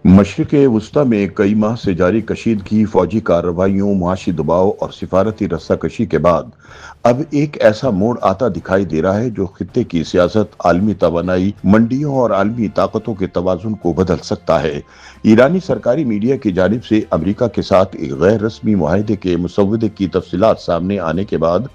मशरिक़ वुस्ता में कई माह से जारी कशीदगी, फौजी कार्रवाइयों, मुआशी दबाव और सिफारती रस्साकशी के बाद अब एक ऐसा मोड़ आता दिखाई दे रहा है जो खित्ते की सियासत, आलमी तवानाई, मंडियों और आलमी ताकतों के तवाज़ुन को बदल सकता है। ईरानी सरकारी मीडिया की जानिब से अमरीका के साथ एक गैर रस्मी मुआहदे के मुसव्वदे की तफसीलात सामने आने के बाद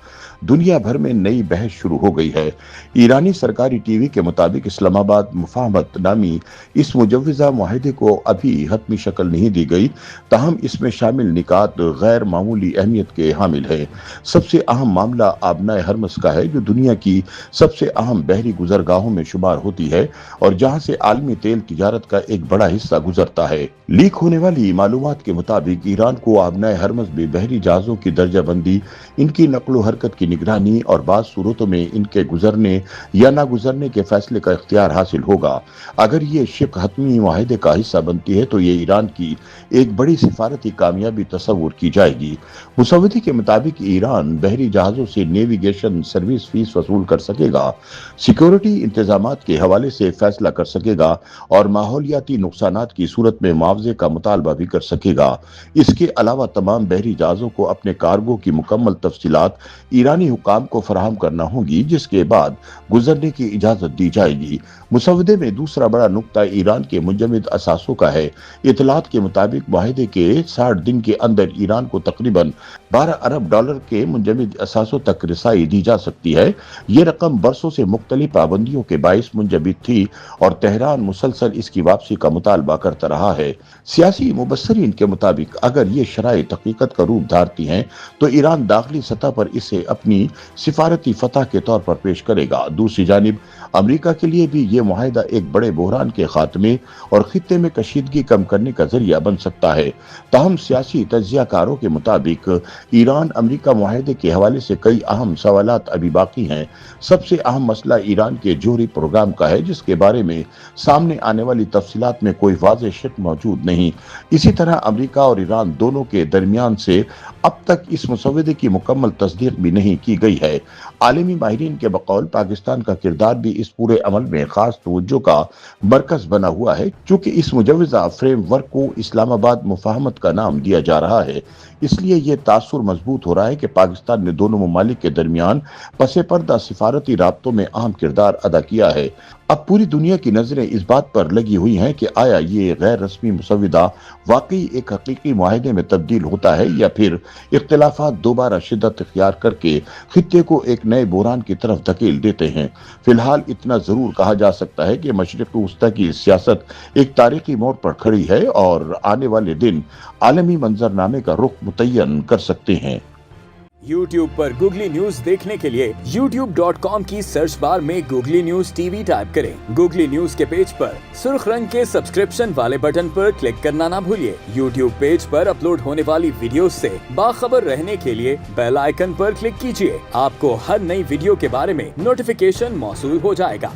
दुनिया भर में नई बहस शुरू हो गई है। ईरानी सरकारी टीवी के मुताबिक इस्लामाबाद मुफाहमत नामी इस मुजव्वज़ा मुआहदे को अभी हतमी शक्ल नहीं दी गई, ताहम इसमें शामिल निकात गैर मामूली अहमियत के हामिल है। सबसे अहम मामला आबनाए हरमस का है, जो दुनिया की सबसे अहम बहरी गुजरगाहों में शुमार होती है और जहां से आलमी तेल तिजारत का एक बड़ा हिस्सा गुजरता है। लीक होने वाली मालूमात के मुताबिक ईरान को आबनाए हरमस में बहरी जहाजों की दर्जाबंदी, इनकी नकलो हरकत की निगरानी और बाज़ सूरतों में इनके गुजरने या ना गुजरने के फैसले का इख्तियार हासिल होगा। अगर ये शिप हतमी मुआहदे का हिस्सा बनती है तो ये ईरान की एक बड़ी सिफारती कामयाबी तस्वुर की जाएगी। मुसव्वदे के मुताबिक ईरान बहरी जहाजों से नेविगेशन सर्विस फीस वसूल कर सकेगा, सिक्योरिटी इंतजामात के हवाले से फैसला कर सकेगा और माहौलियाती नुकसानात की सूरत में मुआवजे का मुतालबा भी कर सकेगा। इसके अलावा तमाम बहरी जहाजों को अपने कार्गो की मुकम्मल तफसीलात ईरानी हुकाम को फराहम करना होगी, जिसके बाद गुजरने की इजाजत दी जाएगी। मुसव्वदे में दूसरा बड़ा नुक्ता ईरान के मुंजमद असासों का है। इतलात के मुताबिक मुआहदे के 60 दिन के अंदर ईरान को तकरीबन 12 अरब डॉलर के मुंजमद असासों तक रसाई दी जा सकती है। ये रकम बरसों से मुख्तलिफ पाबंदियों के बाइस मुंजमद थी और तेहरान मुसलसल इसकी वापसी का मुतालबा करता रहा है। सियासी मुबस्सरीन के मुताबिक अगर ये शराइत हकीकत का रूप धारती हैं तो ईरान दाखिली सतह पर इसे अपनी सिफारती फतह के तौर पर पेश करेगा। दूसरी जानिब अमरीका के लिए भी ये मुआहदा एक बड़े बहरान के खात्मे और खित्ते में कशीदगी कम करने का जरिया बन सकता है। ताहम सियासी तज्जियाकारों के मुताबिक ईरान अमरीका मुआहदे के हवाले से कई अहम सवालात अभी बाकी हैं। सबसे अहम मसला ईरान के जोहरी प्रोग्राम का है, जिसके बारे में सामने आने वाली तफसीलात में कोई वाज़ेह शक मौजूद नहीं। इसी तरह अमरीका और ईरान दोनों के दरमियान से अब तक इस मुसव्वदे की मुकम्मल तस्दीक भी नहीं की गई है। आलमी माहिरीन के बकौल पाकिस्तान का किरदार भी इस पूरे अमल में खास तवज्जो का मरकज बना हुआ है। चूंकि इस मुजव्वज़ा फ्रेमवर्क को इस्लामाबाद मुफाहमत का नाम दिया जा रहा है, इसलिए यह तासुर मजबूत हो रहा है कि पाकिस्तान ने दोनों ममालिक के दरमियान पसे पर्दा सिफारती राब्तों में अहम किरदार अदा किया है। अब पूरी दुनिया की नजरें इस बात पर लगी हुई हैं कि आया ये गैर रस्मी मुसव्वदा वाकई एक हकीकी मुआहदे में तब्दील होता है या फिर इख्तिलाफात दोबारा शिद्दत इख्तियार करके खित्ते को एक नए बहरान की तरफ धकेल देते हैं। फिलहाल इतना जरूर कहा जा सकता है कि मशरिक़ वुस्ता की सियासत एक तारीखी मोड़ पर खड़ी है और आने वाले दिन आलमी मंजरनामे का रुख मुतय्यन कर सकते हैं। YouTube पर गूगली न्यूज देखने के लिए youtube.com की सर्च बार में गूगली न्यूज टीवी टाइप करें। गूगली न्यूज के पेज पर सुर्ख रंग के सब्सक्रिप्शन वाले बटन पर क्लिक करना ना भूलिए। YouTube पेज पर अपलोड होने वाली वीडियो से बाखबर रहने के लिए बेल आइकन पर क्लिक कीजिए। आपको हर नई वीडियो के बारे में नोटिफिकेशन मौसूल हो जाएगा।